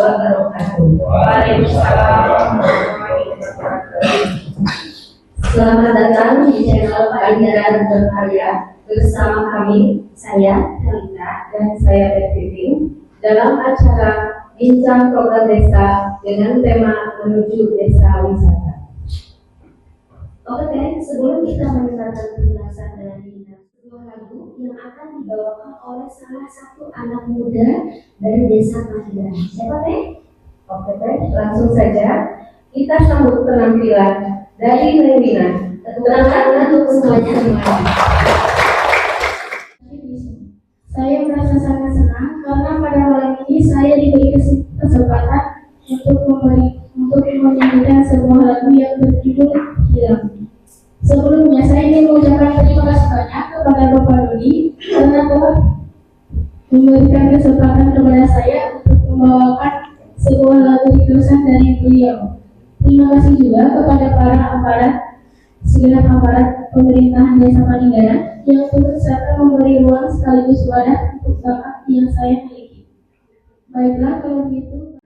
wabarakatuh. Waalaikumsalam warahmatullahi wabarakatuh. Selamat datang di channel Pelajaran Berkarya bersama kami, saya Talita dan saya Bervivi dalam acara Bincang Program Desa dengan tema menuju desa wisata. Oke, sebelum kita mendengarkan penjelasan dari sebuah lagu yang akan dibawakan oleh salah satu anak muda dari desa Pahiran. Siapa teh? Oke teh, langsung saja kita sambut penampilan dari Melina. Tepuk tangan untuk semuanya. Saya merasa sangat senang karena pada malam ini saya diberi kesempatan untuk menyanyikan sebuah lagu yang berjudul Hilang. Sebelumnya saya ingin mengucapkan terima kasih banyak kepada Bapak Dodi karena telah memberikan kesempatan kepada saya untuk membawakan sebuah lagu rilisan dari beliau. Terima kasih juga kepada segenap aparat pemerintah Desa Paninggaran yang turut serta memberi ruang sekaligus wadah untuk bakat yang saya miliki. Baiklah kalau begitu.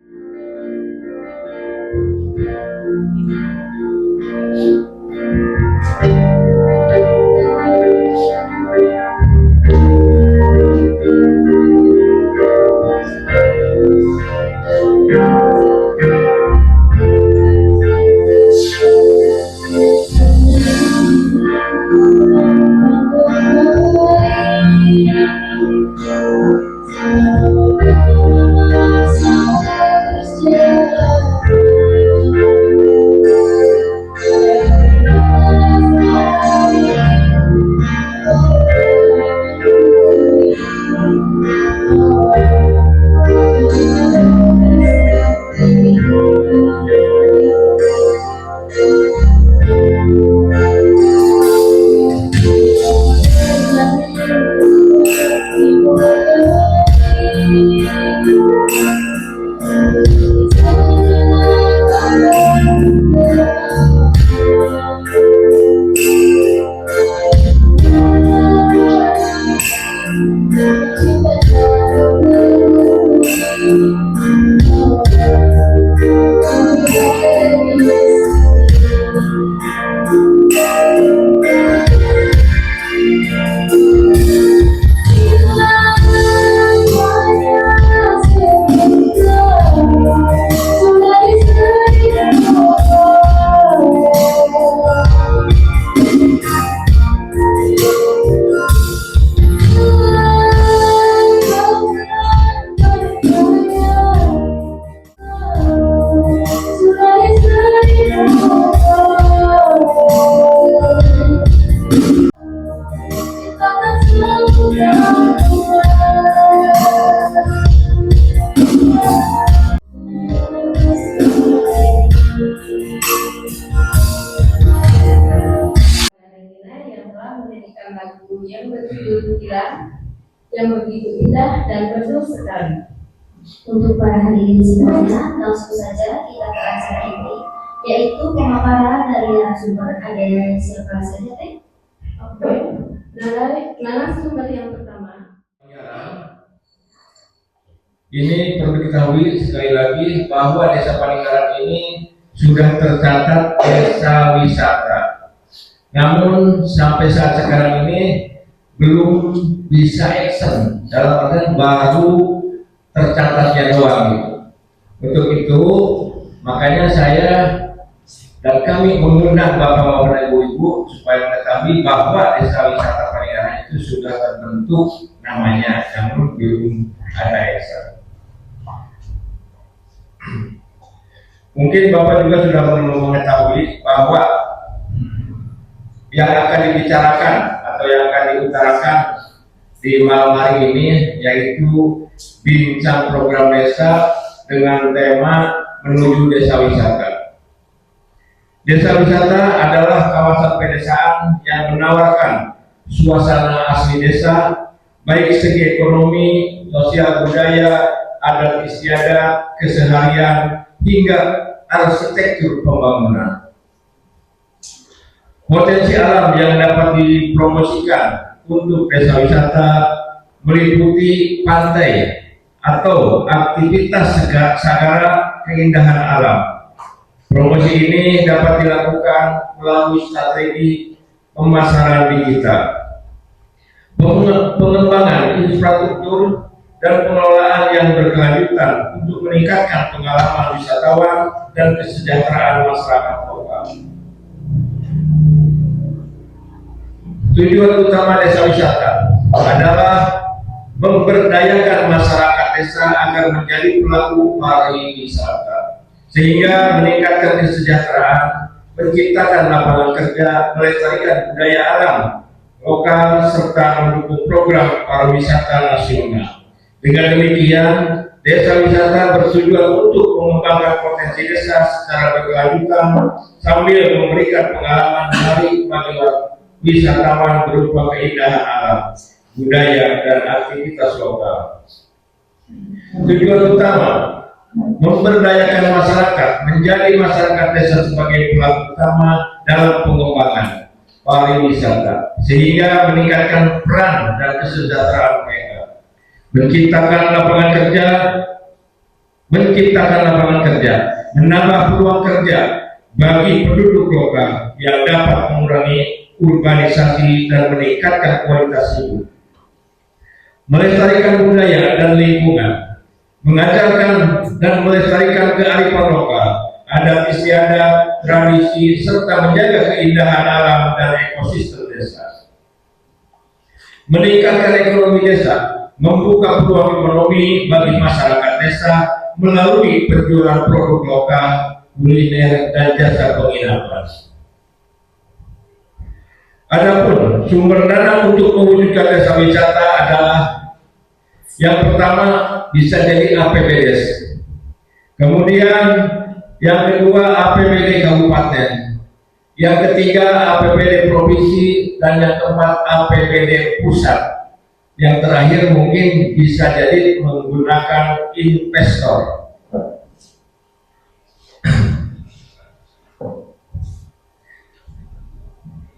Yang berjudul Hilang, yang begitu indah dan penuh sekali. Untuk para hadirin semuanya, langsung saja kita ke acara ini, yaitu pemaparan dari narasumber. Ada siapa saja teh? Oke, narasumber yang pertama. Ini perlu diketahui sekali lagi bahwa Desa Paninggaran ini sudah tercatat desa wisata. Namun sampai saat sekarang ini belum bisa action, dalam artian baru tercatatnya doang gitu. Untuk itu makanya saya dan kami mengundang bapak-bapak dan ibu-ibu supaya mengetahui bahwa desa wisata Paninggaran itu sudah terbentuk namanya, namun belum ada action. Mungkin bapak juga sudah mengetahui bahwa yang akan dibicarakan atau yang akan diutarakan di malam hari ini yaitu bincang program desa dengan tema menuju desa wisata. Desa wisata adalah kawasan pedesaan yang menawarkan suasana asli desa, baik segi ekonomi, sosial budaya, adat istiadat, keseharian, hingga arsitektur pembangunan. Potensi alam yang dapat dipromosikan untuk desa wisata meliputi pantai, atau aktivitas sagara keindahan alam. Promosi ini dapat dilakukan melalui strategi pemasaran digital, pengembangan infrastruktur, dan pengelolaan yang berkelanjutan untuk meningkatkan pengalaman wisatawan dan kesejahteraan masyarakat lokal. Tujuan utama desa wisata adalah memberdayakan masyarakat desa agar menjadi pelaku pariwisata, sehingga meningkatkan kesejahteraan, menciptakan lapangan kerja, melestarikan budaya alam lokal, serta mendukung program pariwisata nasional. Dengan demikian, desa wisata bertujuan untuk mengembangkan potensi desa secara berkelanjutan sambil memberikan pengalaman menarik bagi wisatawan berupa keindahan alam, budaya, dan aktivitas lokal. Tujuan utama memberdayakan masyarakat, menjadi masyarakat desa sebagai pelaku utama dalam pengembangan pariwisata, sehingga meningkatkan peran dan kesejahteraan mereka, menciptakan lapangan kerja, menambah peluang kerja bagi penduduk lokal yang dapat mengurangi urbanisasi dan meningkatkan kualitas hidup, melestarikan budaya dan lingkungan, mengajarkan dan melestarikan kearifan lokal, adat istiadat, tradisi, serta menjaga keindahan alam dan ekosistem desa. Meningkatkan ekonomi desa, membuka peluang ekonomi bagi masyarakat desa melalui penjualan produk lokal, kuliner, dan jasa penginapan. Adapun sumber dana untuk mewujudkan desa wisata adalah yang pertama bisa jadi APBD, kemudian yang kedua APBD kabupaten, yang ketiga APBD provinsi, dan yang keempat APBD pusat. Yang terakhir mungkin bisa jadi menggunakan investor.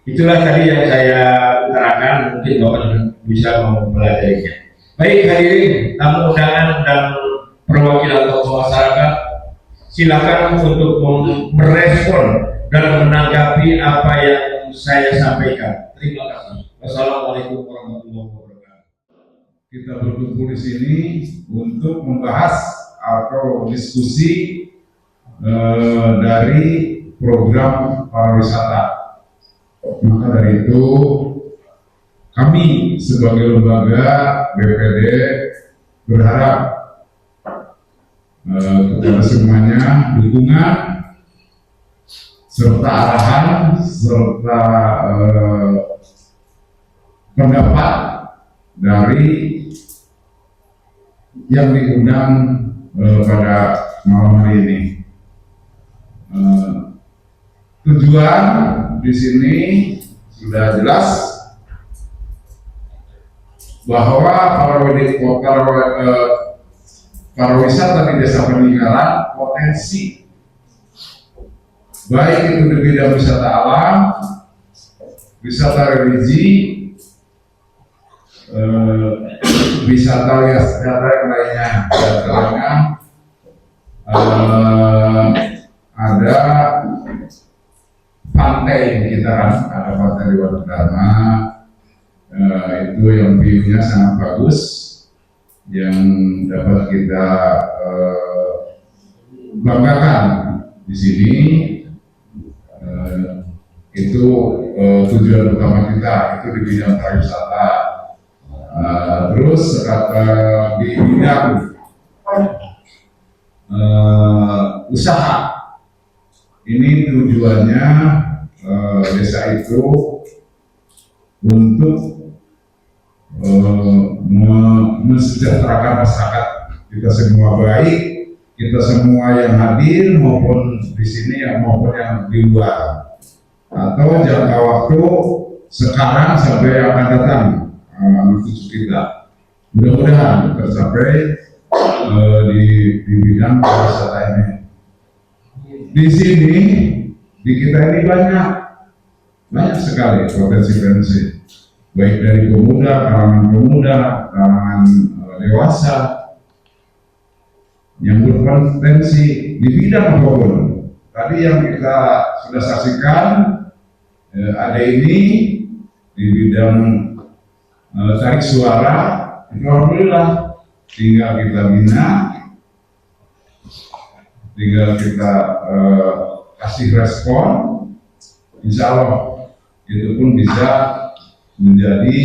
Itulah tadi yang saya utarakan, mungkin Bapak bisa mempelajarinya. Baik hadirin, tamu undangan dan perwakilan tokoh masyarakat, silakan untuk merespon dan menanggapi apa yang saya sampaikan. Terima kasih. Wassalamualaikum warahmatullahi wabarakatuh. Kita berkumpul di sini untuk membahas atau diskusi dari program pariwisata. Maka dari itu kami sebagai lembaga BPD berharap kepada semuanya dukungan serta arahan serta pendapat dari yang diundang pada malam hari ini. Tujuan di sini sudah jelas bahwa pariwisata di desa peninggalan potensi baik itu di bidang wisata alam, wisata religi, wisata yang lainnya. Contohnya ada pantai di sekitaran, ada pantai di Wadudharma, itu yang view-nya sangat bagus, yang dapat kita banggakan di sini. Itu tujuan utama kita, itu di bidang pariwisata. Terus di bidang usaha, ini tujuannya desa itu untuk mensejahterakan masyarakat kita semua, baik kita semua yang hadir maupun di sini maupun yang di luar, atau jangka waktu sekarang sampai akan datang menuju kita. Mudah-mudahan tercapai di bidang pariwisata ini. Di sini di kita ini banyak sekali potensi, baik dari pemuda, kalangan dewasa, yang berkompetensi di bidang apapun. Tadi yang kita sudah saksikan, ada ini di bidang tarik suara, itu alhamdulillah tinggal kita bina, tinggal kita kasih respon, insya Allah itu pun bisa menjadi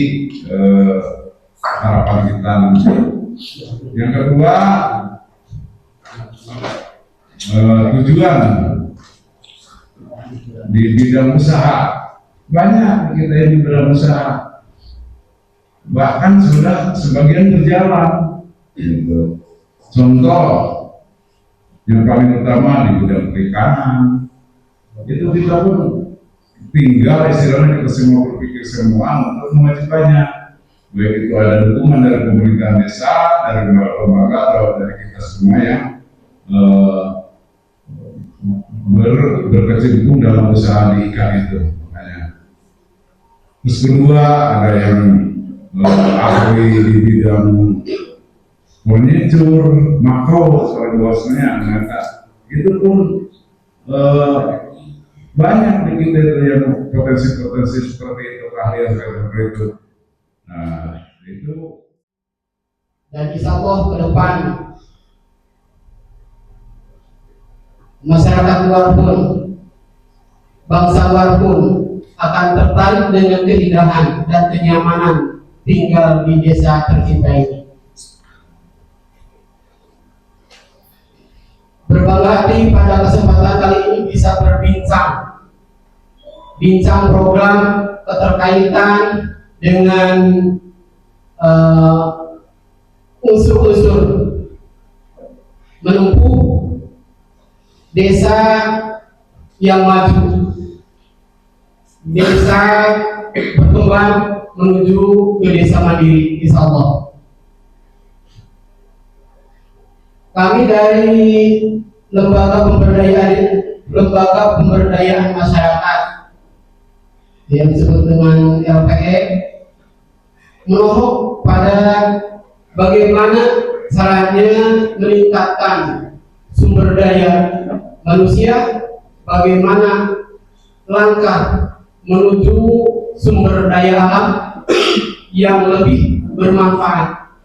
harapan kita nanti. Yang kedua, tujuan di bidang usaha, banyak kita yang di bidang usaha, bahkan sudah sebagian berjalan. Gitu. Contoh yang paling utama di bidang perikanan, itu kita pun tinggal istilahnya kita semua berpikir semua untuk memajukannya. Baik itu ada dukungan dari pemerintahan desa, dari lembaga atau dari kita semua yang berkecimpung dalam usaha di ikan itu. Terus kedua, ada yang ahli di bidang furnitur, makro, soal bosnya, itu pun banyak di kita itu yang potensi-potensi seperti itu, keahlian seperti itu. Nah, itu. Dan insya Allah ke depan masyarakat luar pun, bangsa luar pun akan tertarik dengan keindahan dan kenyamanan tinggal di desa tercinta ini. Berbangga hati pada kesempatan kali ini bisa bincang program keterkaitan dengan unsur-unsur menempuh desa yang maju, desa berkembang menuju ke desa mandiri, insya Allah. Kami dari lembaga pemberdayaan masyarakat yang disebut dengan LPE menolong pada bagaimana caranya meningkatkan sumber daya manusia, bagaimana langkah menuju sumber daya alam yang lebih bermanfaat.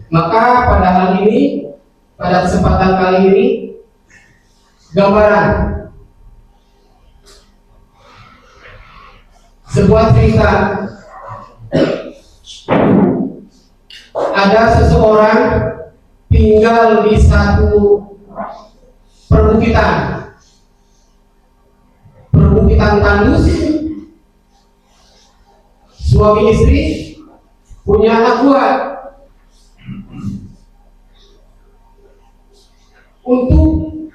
Maka pada hal ini, pada kesempatan kali ini, gambaran sebuah cerita. Ada seseorang tinggal di satu perbukitan tandus, suami istri, punya anak buah. Untuk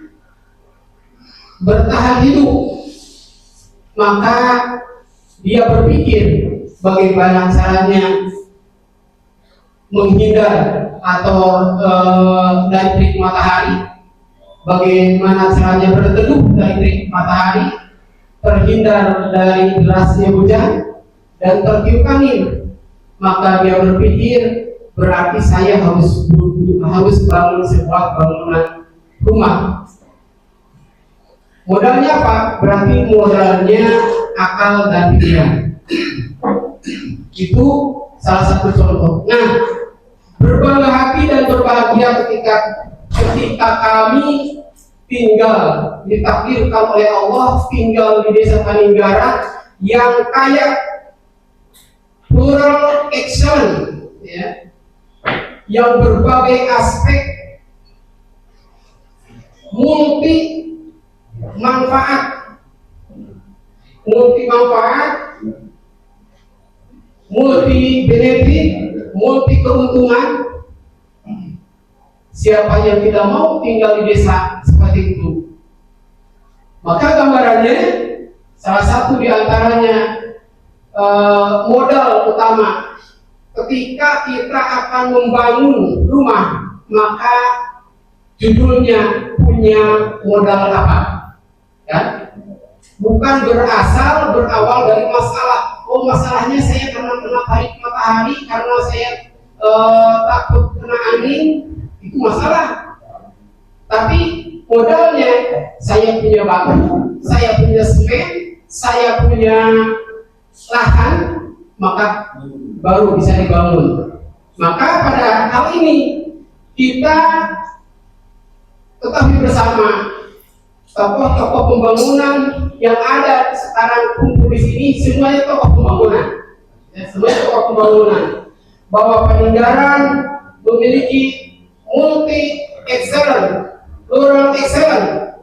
bertahan hidup, maka dia berpikir bagaimana caranya menghindar atau dari terik matahari, bagaimana caranya berteduh dari terik matahari, terhindar dari derasnya hujan dan tertiup angin. Maka dia berpikir, berarti saya harus bangun sebuah bangunan rumah. Modalnya apa? Berarti modalnya akal dan pikiran. Itu salah satu contoh. Nah, berbangga hati dan berbahagia ketika kami tinggal, ditakdirkan oleh Allah tinggal di desa Paninggara yang kaya plural excellent, ya, yang berbagai aspek multi manfaat, multi benefit, multi keuntungan. Siapa yang tidak mau tinggal di desa seperti itu? Maka gambarannya, salah satu di antaranya modal utama ketika kita akan membangun rumah, maka judulnya punya modal apa? Ya? Bukan berawal dari masalah. Oh, masalahnya saya karena kena tarik matahari, karena saya takut kena angin, itu masalah. Tapi modalnya saya punya batu, saya punya semen, saya punya lahan, maka baru bisa dibangun. Maka pada hal ini kita ketahui bersama tokoh-tokoh pembangunan yang ada sekarang kumpul di sini semuanya tokoh pembangunan. Semuanya tokoh pembangunan. Bahwa Pangandaran memiliki multi excellent, plural excellent,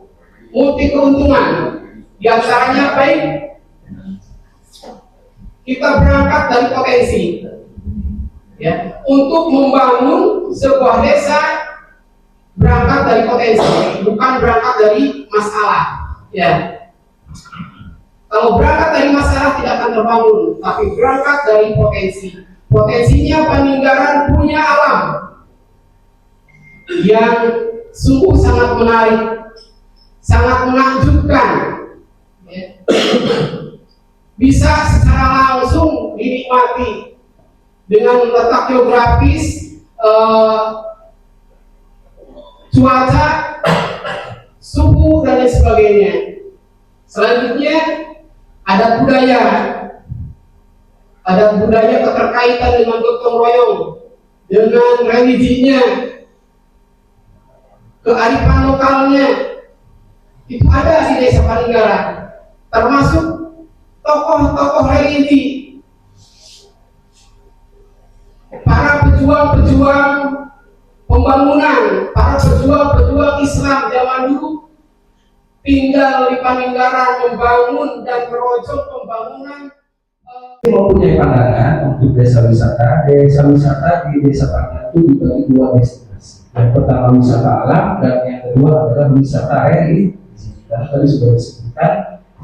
multi keuntungan. Di antaranya baik kita berangkat dari potensi, ya, untuk membangun sebuah desa berangkat dari potensi, bukan berangkat dari masalah. Ya, kalau berangkat dari masalah tidak akan terbangun, tapi berangkat dari potensi. Potensinya Pangandaran punya alam yang sungguh sangat menarik, sangat menakjubkan, ya. Bisa secara langsung dinikmati dengan letak geografis, cuaca, suhu dan lain sebagainya. Selanjutnya ada budaya keterkaitan dengan gotong royong, dengan religinya, kearifan lokalnya, itu ada di desa Pangandaran, termasuk tokoh-tokoh religi, para pejuang-pejuang pembangunan, para pejuang-pejuang Islam zaman dulu tinggal di Pangandaran membangun dan merojok pembangunan. Mempunyai pandangan untuk desa wisata. Desa wisata di desa Pangandaran itu dibagi dua destinasi. Yang pertama wisata alam dan yang kedua adalah wisata religi. Dan tadi sudah disebutkan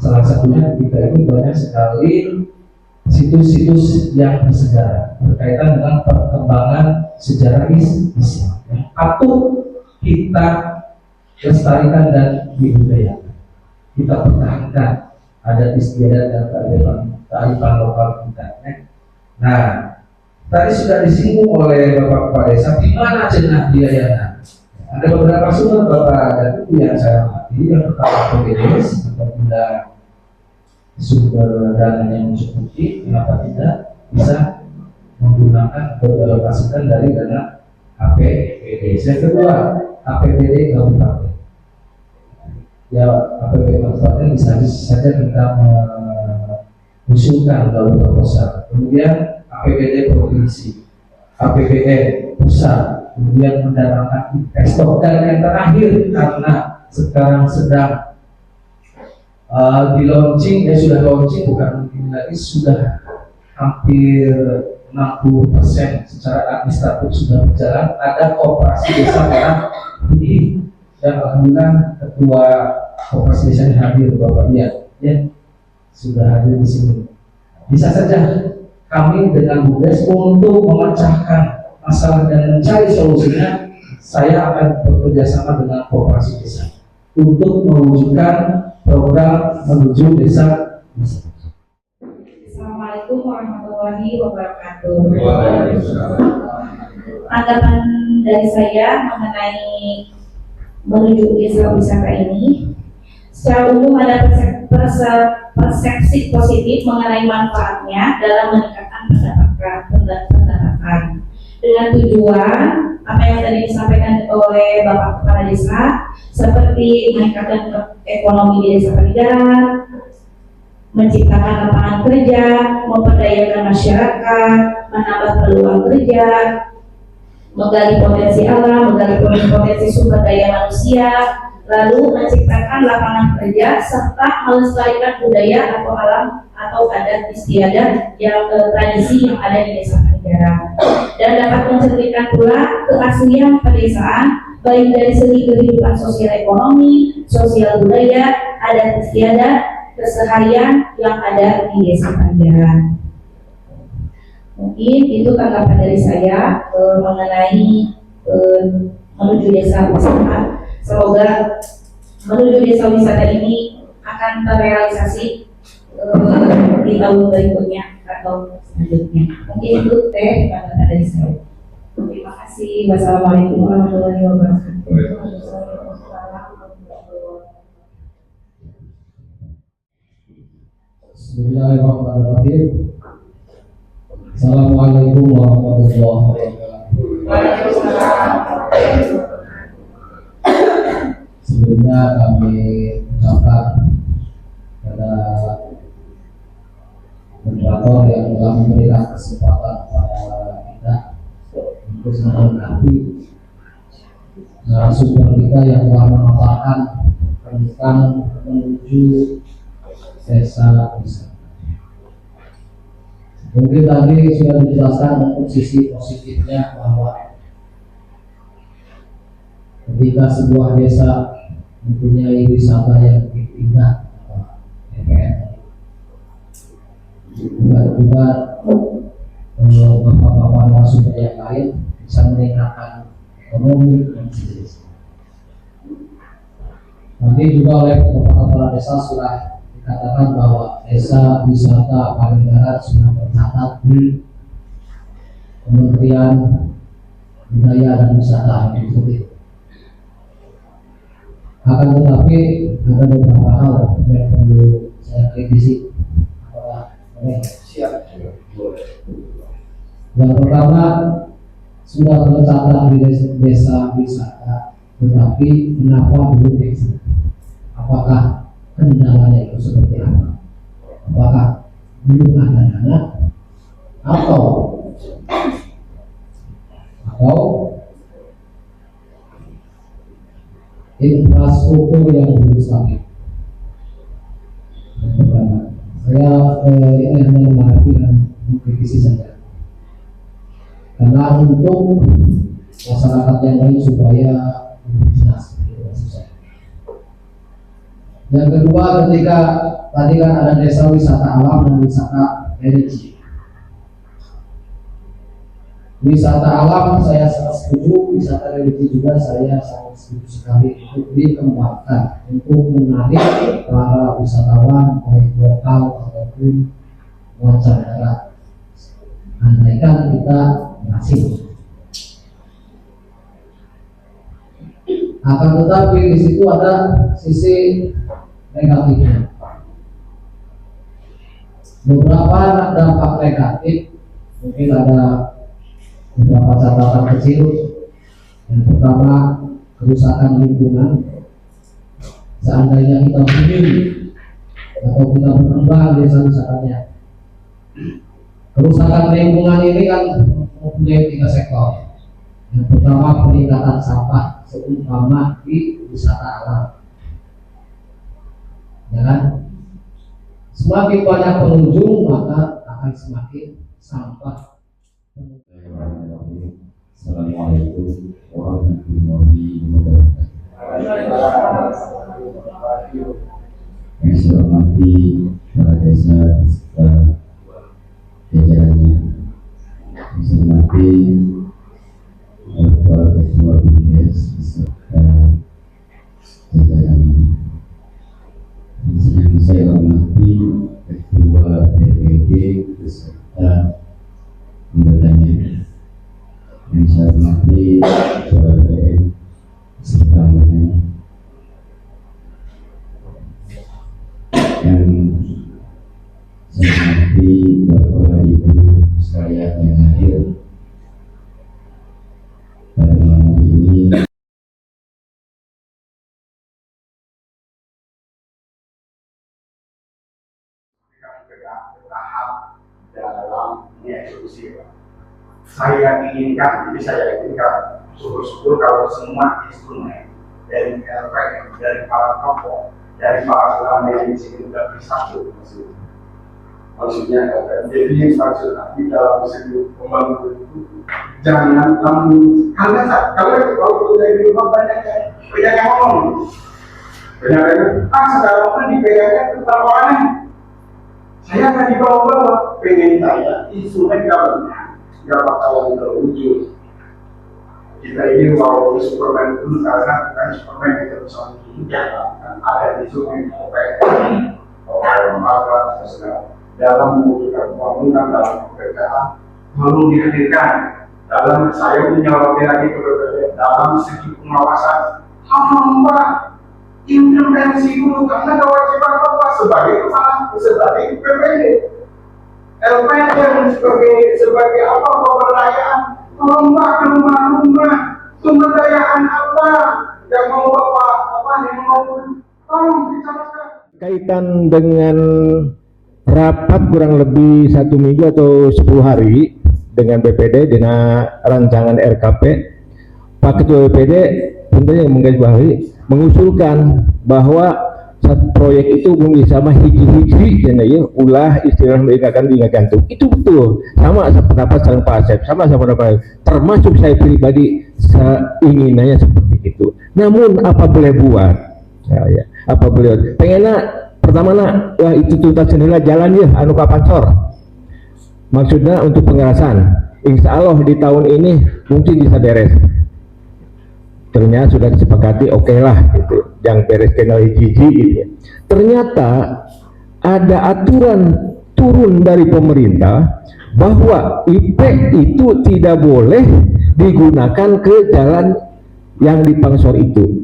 salah satunya kita ini banyak sekali situs-situs yang bersejarah berkaitan dengan perkembangan sejarah Islam yang patut kita lestarikan dan dibudidayakan. Kita pertahankan adat istiadat dan kearifan lokal kita. Nah, tadi sudah disinggung oleh Bapak Kepala Desa, di mana cenah biayanya? Ada beberapa sumber Bapak dan Ibu yang saya hormati. Yang pertama PBDS, apabila sumber dana yang mencukupi, kenapa tidak bisa menggunakan beralokasikan dari dana APBD. Yang kedua, APBD kabupaten. Ya, APBD kabupaten bisa saja kita mengusulkan melalui proposal. Kemudian APBD provinsi, APBD pusat, kemudian mendatangkan investor, dan yang terakhir karena sekarang sedang di launching, sudah launching, bukan mungkin lagi, sudah hampir 60% secara administratif sudah berjalan. Ada koperasi desa merah putih dan alhamdulillah ketua koperasi desa hadir, Bapak Ian, ya, sudah hadir di sini. Bisa saja kami dengan BUMDes untuk memecahkan masalah dan mencari solusinya. Saya akan bekerjasama dengan koperasi desa untuk mewujudkan program menuju desa. Assalamualaikum warahmatullahi wabarakatuh. Tanggapan dari saya mengenai menuju desa wisata ini, secara umum ada persepsi positif mengenai manfaatnya dalam meningkatkan pendapatan dengan tujuan apa yang tadi disampaikan oleh Bapak Kepala Desa, seperti meningkatkan ekonomi di desa Pangandaran, menciptakan lapangan kerja, memperdayakan masyarakat, menambah peluang kerja, menggali potensi alam, menggali potensi sumber daya manusia, lalu menciptakan lapangan kerja serta melestarikan budaya atau alam atau adat istiadat yang tradisi yang ada di desa Pangandaran, dan dapat mencerminkan pula keaslian pedesaan baik dari segi kehidupan sosial ekonomi, sosial budaya, adat istiadat, keseharian yang ada di desa Pangandaran. Mungkin itu tanggapan dari saya mengenai menuju desa wisata. Semoga menuju desa wisata ini akan terrealisasi di tahun berikutnya atau selanjutnya. Mungkin itu tanggapan dari saya. Terima kasih. Wassalamualaikum warahmatullahi wabarakatuh. Bismillahirrahmanirrahim. Assalamualaikum warahmatullahi wabarakatuh. Sebelumnya kami ucapkan kepada moderator yang telah memberikan kesempatan kepada kita untuk menanggapi narasumber kita yang telah memaparkan tentang menuju desa wisata. Mungkin tadi sudah dijelaskan untuk sisi positifnya bahwa ketika sebuah desa mempunyai wisata yang indah, juga bapak-bapak narasumber yang lain bisa meningkatkan ekonomi dan bisnis. Nanti juga oleh kepala desa sudah dikatakan bahwa desa wisata Pangandaran sudah tercatat di Kementerian Budaya dan Wisata Republik. Akan tetapi ada beberapa hal yang perlu saya kritisi. Siap. Yang pertama, sudah tercatat di desa wisata, tetapi kenapa belum desa? Apakah kendalanya itu seperti apa? Apakah belum ada dana atau infrastruktur yang belum stabil? Yang pertama, saya ini hanya menanggapi dan mengkritisi saja. Karena untuk masyarakat yang lain supaya lebih jelas. Yang kedua, ketika tadi kan ada desa wisata alam dan wisata religi. Wisata alam saya sangat setuju, wisata religi juga saya sangat setuju sekali untuk dikembangkan, untuk menarik para wisatawan baik lokal ataupun mancanegara. Andaikan kita berhasil. Akan tetapi di situ ada sisi negatifnya. Beberapa dampak negatif, mungkin ada beberapa catatan kecil. Yang pertama, kerusakan lingkungan. Seandainya kita ingin atau kita berkembang desa wisatanya, kerusakan lingkungan ini kan mempunyai 3 sektor. Yang pertama, peningkatan sampah, seumpama di wisata alam. Ya kan? Semakin banyak pengunjung, maka akan semakin sampah. Assalamualaikum warahmatullahi wabarakatuh. Yang saya hormati para desa beserta jajarannya, yang saya hormati Bapak Ketua BPS beserta jajarannya, yang saya hormati Ketua DPD beserta anggotanya, yang saya hormati Ketua BPN beserta anggotanya, yang saya hormati Bapak Ibu sekalian yang hadir pada malam ini. Tahap dalam eksekusi. Saya inginkan syukur-syukur kalau semua instrumen dari LPM, dari para tokoh, dari para ulama yang di sini sudah bersatu. Maksudnya jadi maksud nanti dalam segi pembangunan itu jangan kamu kalau dari rumah banyak yang ngomong, sekarang kan dipegangnya ketahuan. Saya tadi bawa pengen tanya instrumen government nggak bakalan terwujud. Kita ini mau Superman dulu karena kan Superman kita bisa menjalankan ada instrumen lembaga dalam mewujudkan pembangunan dalam pekerjaan perlu dihadirkan dalam saya menjawab lagi dalam segi pengawasan hamba intervensi dulu karena kewajiban bapak sebagai kepala sebagai PPD, LPM sebagai apa, pemberdayaan lomba ke rumah-rumah, pemberdayaan apa yang mau Bapak yang mau tolong bicarakan. Kaitan dengan rapat kurang lebih 1 minggu atau 10 hari dengan BPD dengan rancangan RKP, Pak Ketua BPD tentunya menggarisbawahi mengusulkan bahwa satu proyek itu bisa sama hiji-hiji ya, ulah istilah diingatkan tuh itu betul sama pendapat saling Pak Asep, sama pendapat termasuk saya pribadi seinginannya seperti itu. Namun apa boleh buat ya, apa boleh pengennya pertama wah itu tuntas sendirilah jalan ya anu kapancor maksudnya untuk pengerasan insya Allah di tahun ini mungkin bisa beres, ternyata sudah disepakati oke lah gitu yang beres kenal hiji gitu. Ternyata ada aturan turun dari pemerintah bahwa IP itu tidak boleh digunakan ke jalan yang dipangsor itu.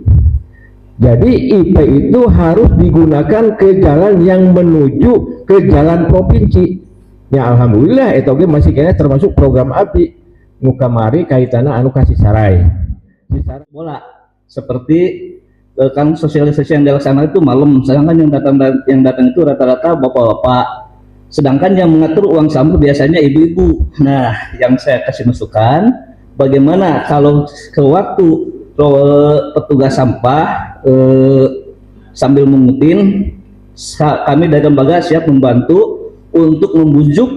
Jadi IP itu harus digunakan ke jalan yang menuju ke jalan provinsi. Ya alhamdulillah itu masih kayaknya termasuk program ABI nukamari kaitannya anu kasih sarai bola seperti kan sosialisasi yang dilaksanakan itu malam, sedangkan yang datang itu rata-rata bapak-bapak, sedangkan yang mengatur uang sampah biasanya ibu-ibu. Nah, yang saya kasih masukan bagaimana kalau ke waktu petugas sampah sambil mengutin, kami dari lembaga siap membantu untuk membujuk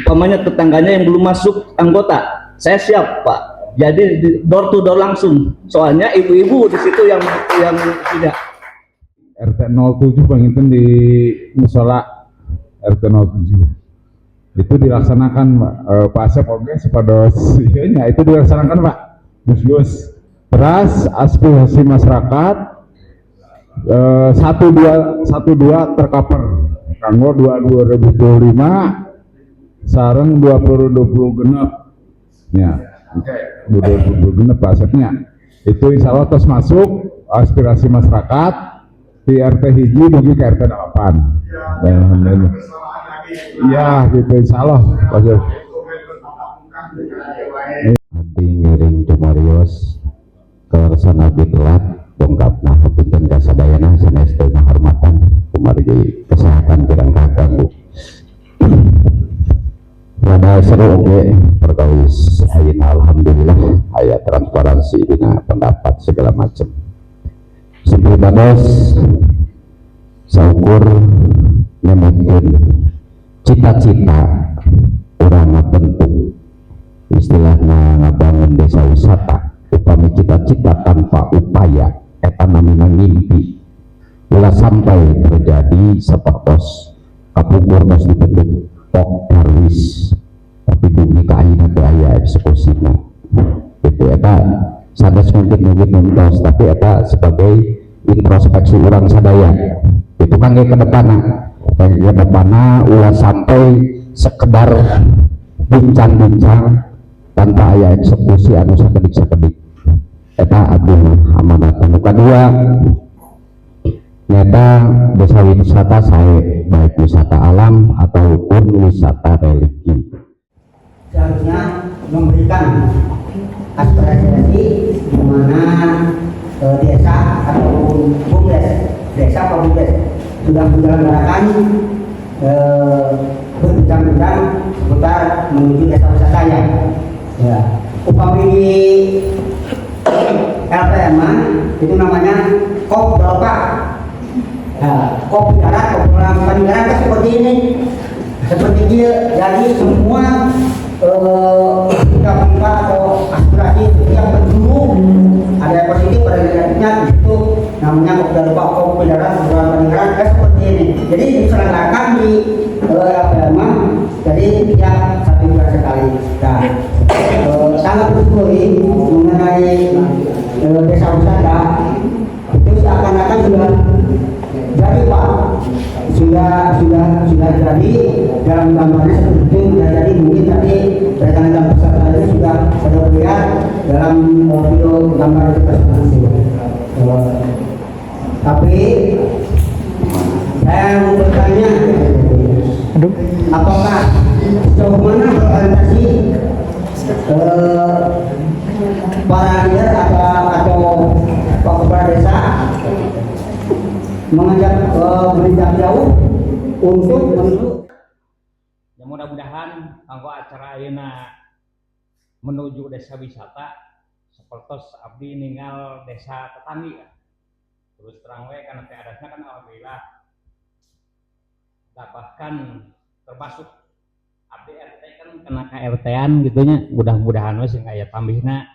umpamanya tetangganya yang belum masuk anggota. Saya siap Pak, jadi door to door langsung, soalnya ibu-ibu di situ yang tidak. RT 07 Banginten di musola RT 07 itu dilaksanakan Pak Asep oke sepados iya itu dilaksanakan Pak Gus. Beras aspirasi masyarakat 12 tercover kanggo 2025 sareng 2020 genep ya. Oke, 2020 genep Pak Asepnya itu insya Allah terus masuk aspirasi masyarakat di RT hiji menuju ke RT 8 iya gitu insya Allah Pak Asep. Abdi ngiring Jumarios kersana telat dongkapna hapunten ka sadayana sanes teu ngahormatan kumargi kesehatan kirang kaganggu. Rada seru oge perkawis ayeuna alhamdulillah aya transparansi dina pendapat segala macam. Simpel bados saukur nyebutkeun cita-cita urang ngabentuk istilahna ngabangun desa wisata upami cita-cita tanpa upaya eta namina ngimpi ulah sampai terjadi sapertos kapungkur tos dibentuk pok darwis tapi bumi kaina teu aya eksekusinya itu eta sanes mungkin nuntos tapi eta sebagai introspeksi orang sadaya itu kan ke depanna ulah sampai sekedar bincang-bincang tanpa aya eksekusi anu sakedik eta abdi amanat. Anu kadua nyata desa wisata sae baik wisata alam ataupun wisata religi seharusnya memberikan aspirasi di mana desa ataupun bumdes desa atau bumdes sudah menyelenggarakan berbincang-bincang seputar menuju desa wisata ya upami di LPM itu namanya kop berapa kop darat, kop peninggalan kan seperti ini seperti dia. Jadi semua kita atau aspirasi yang berjumlah ada yang positif ada yang negatifnya itu namanya kop berapa, kop darat, kop peninggalan kan seperti ini. Jadi diselenggarakan di LPM jadi tiap 1 bulan sekali. Nah, sangat bersyukuri mengenai desa wisata itu seakan-akan sudah jadi Pak, sudah jadi dalam gambarnya seperti itu sudah jadi. Mungkin tadi rekan-rekan peserta itu sudah melihat dalam video gambar presentasi. Tapi saya mau bertanya apakah sejauh mana berorientasi para leader atau Pak Kepala Desa mengajak berjarak jauh untuk menuju. Ya mudah-mudahan kanggo acara ayeuna menuju desa wisata seperti abdi ninggal desa tetanggi ya. Terus terang we karena teh adasnya kan alhamdulillah. Bahkan termasuk abdi RT kan kena KRT-an gitunya. Mudah-mudahan we sing aya tambihna.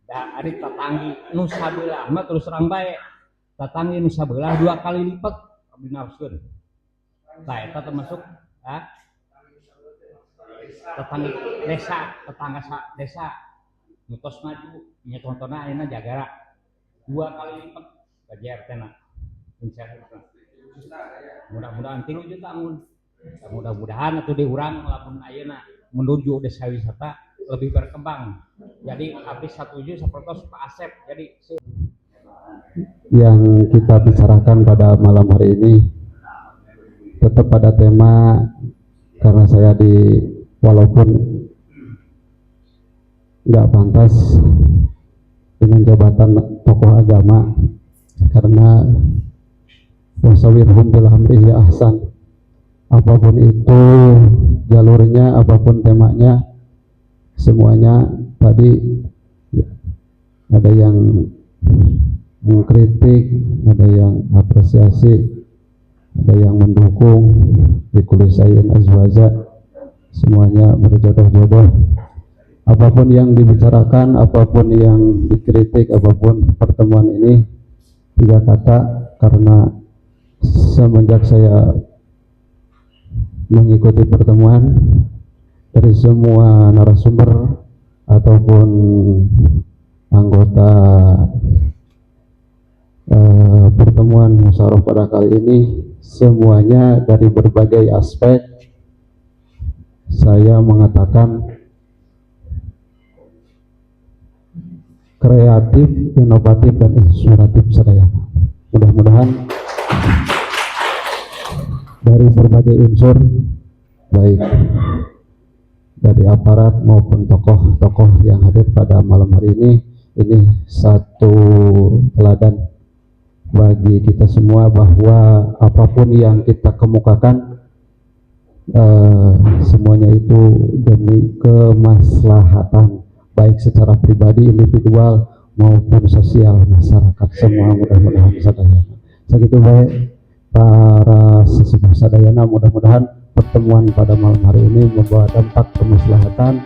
Da ari tetanggi nu sabelah mah terus terang bae. Tetanggi nu sabelah 2 kali lipat abdi nafsun. Nah, eta termasuk tetangga desa mutos maju nya contohna ayeuna Jagara 2 kali lipat gaji RT-na insyaallah. Mudah-mudahan 3 juta mun. Mudah-mudahan atuh diurang lamun ayeuna menuju desa wisata lebih berkembang. Jadi habis 1 juta sapertos Pak Asep. Jadi yang kita bicarakan pada malam hari ini tetap pada tema, karena saya walaupun nggak pantas dengan jabatan tokoh agama, karena wasawirhum bil amri ya ahsan, apapun itu jalurnya, apapun temanya, semuanya tadi ada yang mengkritik, ada yang apresiasi, ada yang mendukung, dikulisain azwaja, semuanya berjodoh-jodoh. Apapun yang dibicarakan, apapun yang dikritik, apapun pertemuan ini, 3 kata, karena semenjak saya mengikuti pertemuan dari semua narasumber ataupun anggota pertemuan musyawarah pada kali ini, semuanya dari berbagai aspek saya mengatakan kreatif, inovatif, dan inspiratif saya. Mudah-mudahan dari berbagai unsur, baik dari aparat maupun tokoh-tokoh yang hadir pada malam hari ini satu teladan bagi kita semua bahwa apapun yang kita kemukakan semuanya itu demi kemaslahatan baik secara pribadi, individual maupun sosial masyarakat semua. Mudah-mudahan sadayana segitu baik para sesepuh sadayana, mudah-mudahan pertemuan pada malam hari ini membawa dampak kemaslahatan